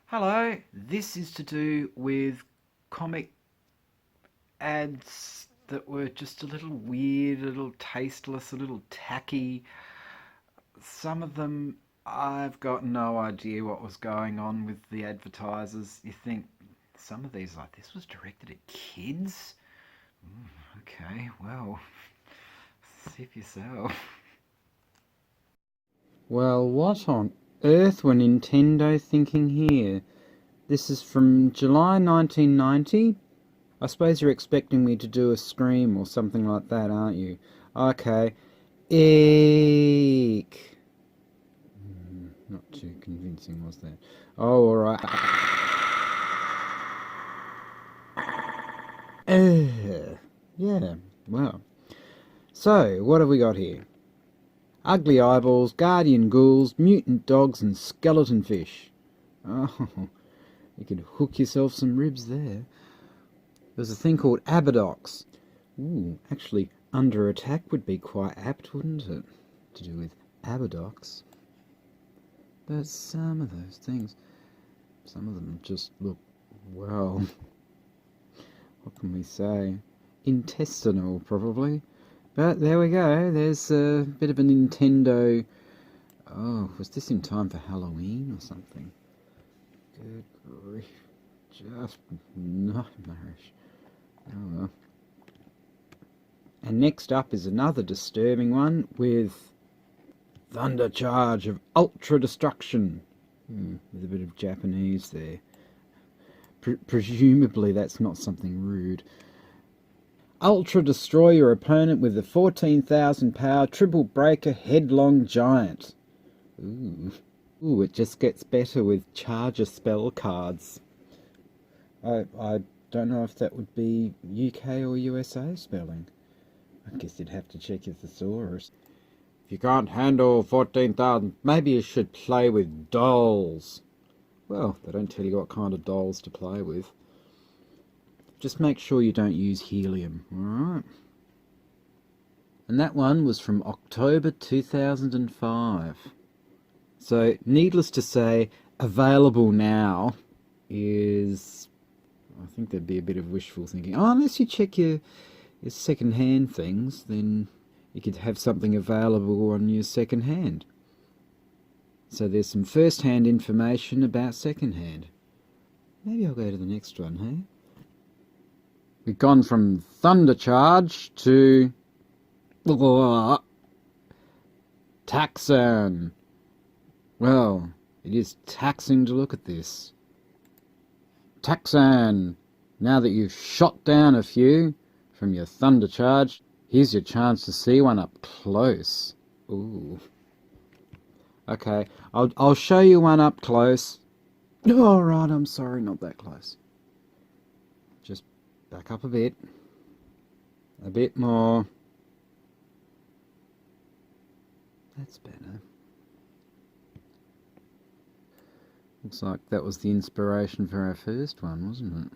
Hello, this is to do with comic ads that were just a little weird, a little tasteless, a little tacky. Some of them, I've got no idea what was going on with the advertisers. You think some of these, like this, was directed at kids? Okay, well, see for yourself. Well, what on earth were Nintendo thinking here? This is from July 1990? I suppose you're expecting me to do a scream or something like that, aren't you? Okay. Eek. Not too convincing, was that? Oh, alright. Yeah, well. So, what have we got here? Ugly eyeballs, guardian ghouls, mutant dogs, and skeleton fish. Oh, you could hook yourself some ribs there. There's a thing called Abba Dachshund. Ooh, actually, Under Attack would be quite apt, wouldn't it? To do with Abba Dachshund. But some of those things, some of them just look, well, what can we say? Intestinal, probably. But there we go, there's a bit of a Nintendo... Oh, was this in time for Halloween or something? Good grief. Just nightmarish. Oh well. And next up is another disturbing one with Thunder Charge of Ultra Destruction. With a bit of Japanese there. Presumably that's not something rude. Ultra destroy your opponent with the 14,000 power triple breaker headlong giant. Ooh, it just gets better with charger spell cards. I don't know if that would be UK or USA spelling. I guess you'd have to check your thesaurus. If you can't handle 14,000, maybe you should play with dolls. Well, they don't tell you what kind of dolls to play with. Just make sure you don't use helium, alright? And that one was from October 2005. So, needless to say, available now is... I think there'd be a bit of wishful thinking. Oh, unless you check your second-hand things, then you could have something available on your second-hand. So there's some first-hand information about second-hand. Maybe I'll go to the next one, hey? We've gone from Thunder Charge to... Taxon. Well, it is taxing to look at this. Taxon, now that you've shot down a few from your Thunder Charge, here's your chance to see one up close. Ooh. Okay, I'll show you one up close. Oh, right, I'm sorry, not that close. Just back up a bit. A bit more. That's better. Looks like that was the inspiration for our first one, wasn't it?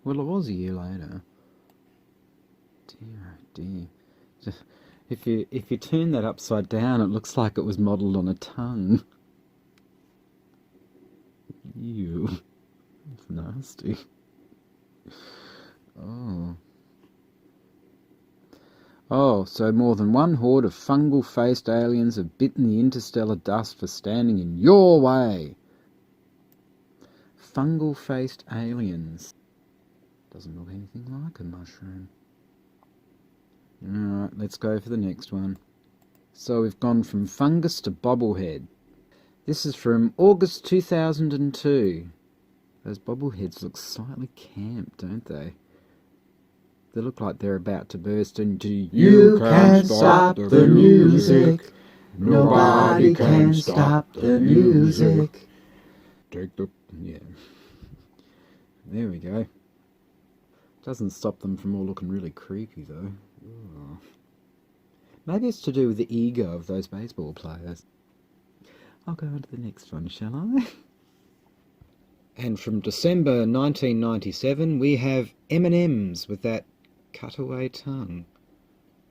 Well, it was a year later. Dear, oh dear. If you turn that upside down, it looks like it was modelled on a tongue. Ew. That's nasty. Oh. Oh, so more than one horde of fungal-faced aliens have bitten the interstellar dust for standing in your way. Fungal-faced aliens. Doesn't look anything like a mushroom. Alright, let's go for the next one. So we've gone from fungus to bobblehead. This is from August 2002. Those bobbleheads look slightly camp, don't they? They look like they're about to burst into You can't stop the music. Nobody can stop the music. Take the... yeah. There we go. Doesn't stop them from all looking really creepy, though. Oh. Maybe it's to do with the ego of those baseball players. I'll go on to the next one, shall I? And from December 1997, we have M&M's with that cutaway tongue.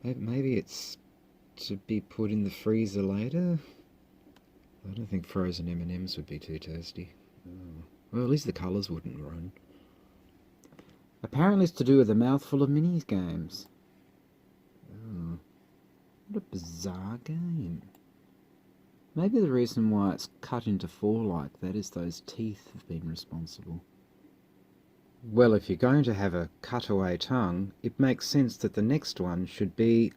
Maybe it's to be put in the freezer later? I don't think frozen M&M's would be too tasty. Well, at least the colours wouldn't ruin. Apparently it's to do with a mouthful of mini games. Oh, what a bizarre game. Maybe the reason why it's cut into four like that is those teeth have been responsible. Well, if you're going to have a cutaway tongue, it makes sense that the next one should be...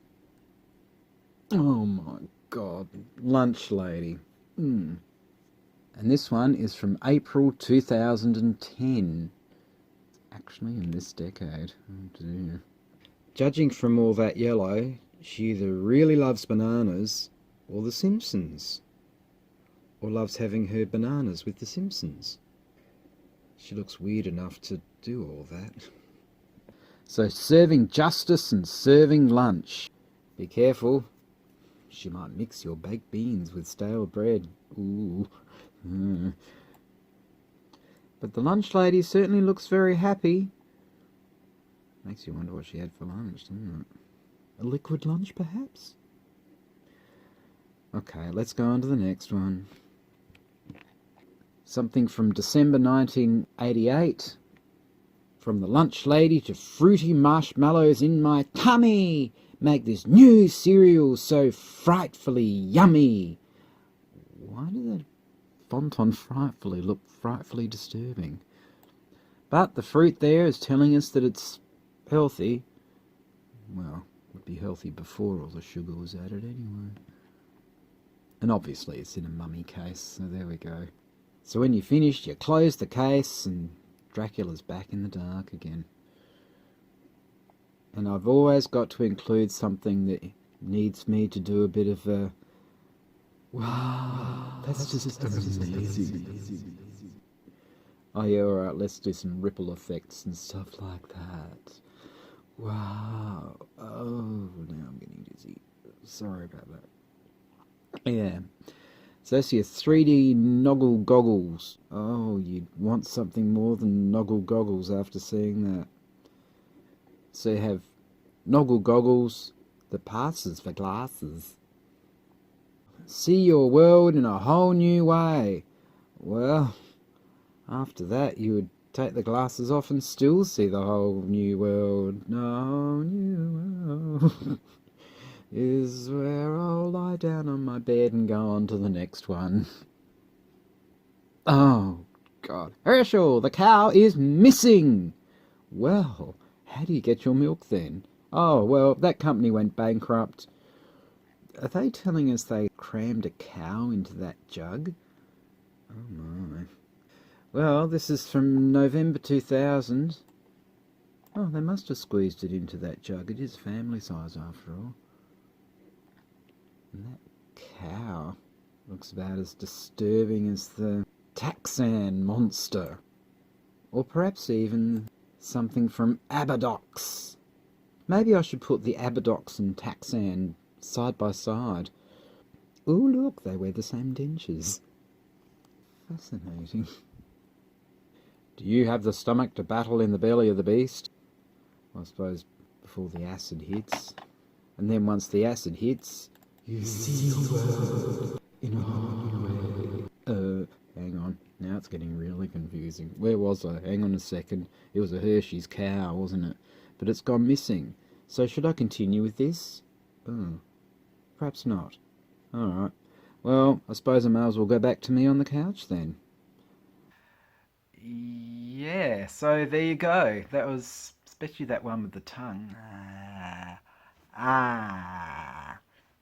Oh my god, Lunch Lady. And this one is from April 2010. Actually in this decade. Oh dear. Judging from all that yellow, she either really loves bananas or The Simpsons. Or loves having her bananas with The Simpsons. She looks weird enough to do all that. So serving justice and serving lunch. Be careful. She might mix your baked beans with stale bread. Ooh. But the lunch lady certainly looks very happy. Makes you wonder what she had for lunch, doesn't it? A liquid lunch, perhaps? Okay, let's go on to the next one. Something from December 1988. From the lunch lady to fruity marshmallows in my tummy. Make this new cereal so frightfully yummy. Why did that font on frightfully look frightfully disturbing? But the fruit there is telling us that it's healthy. Well, it would be healthy before all the sugar was added anyway. And obviously it's in a mummy case, so there we go. So when you're finished, you close the case and Dracula's back in the dark again. And I've always got to include something that needs me to do a bit of a... Wow, that's just amazing. Oh yeah, alright, let's do some ripple effects and stuff like that. Wow. Oh, now I'm getting dizzy. Sorry about that. Yeah. So that's your 3D Naugle goggles. Oh, you'd want something more than Naugle goggles after seeing that. So you have Naugle goggles, the passes for glasses. See your world in a whole new way. Well, after that you would take the glasses off and still see the whole new world. No new world is where I'll lie down on my bed and go on to the next one. Oh, God. Herschel, the cow is missing! Well, how do you get your milk then? Oh, well, that company went bankrupt. Are they telling us they crammed a cow into that jug? Oh, my. Well, this is from November 2000. Oh, they must have squeezed it into that jug. It is family size after all. And that cow looks about as disturbing as the Taxon monster. Or perhaps even something from Abba Dachshund. Maybe I should put the Abba Dachshund and Taxon side by side. Ooh, look, they wear the same dentures. Fascinating. Do you have the stomach to battle in the belly of the beast? I suppose before the acid hits. And then once the acid hits, you see the world in a whole new way. Hang on. Now it's getting really confusing. Where was I? Hang on a second. It was a Hershey's cow, wasn't it? But it's gone missing. So should I continue with this? Oh, perhaps not. Alright. Well, I suppose I may as well go back to me on the couch then. Yeah, so there you go. That was, especially that one with the tongue.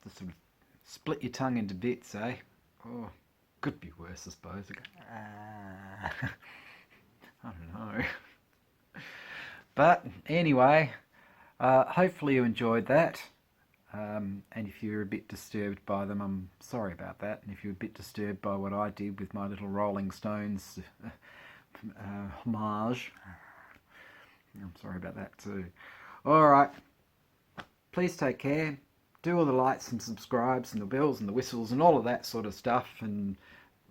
Just sort of split your tongue into bits, eh? Oh, could be worse, I suppose. I don't know. But anyway, hopefully you enjoyed that. And if you're a bit disturbed by them, I'm sorry about that. And if you're a bit disturbed by what I did with my little Rolling Stones homage, I'm sorry about that too. Alright, please take care. Do all the likes and subscribes and the bells and the whistles and all of that sort of stuff. And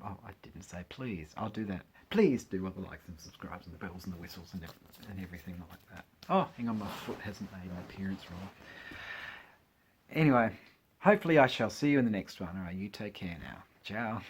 oh, I didn't say please. I'll do that. Please do all the likes and subscribes and the bells and the whistles and everything like that. Oh, hang on, my foot hasn't made an appearance wrong. Anyway, hopefully I shall see you in the next one. Alright, you take care now. Ciao.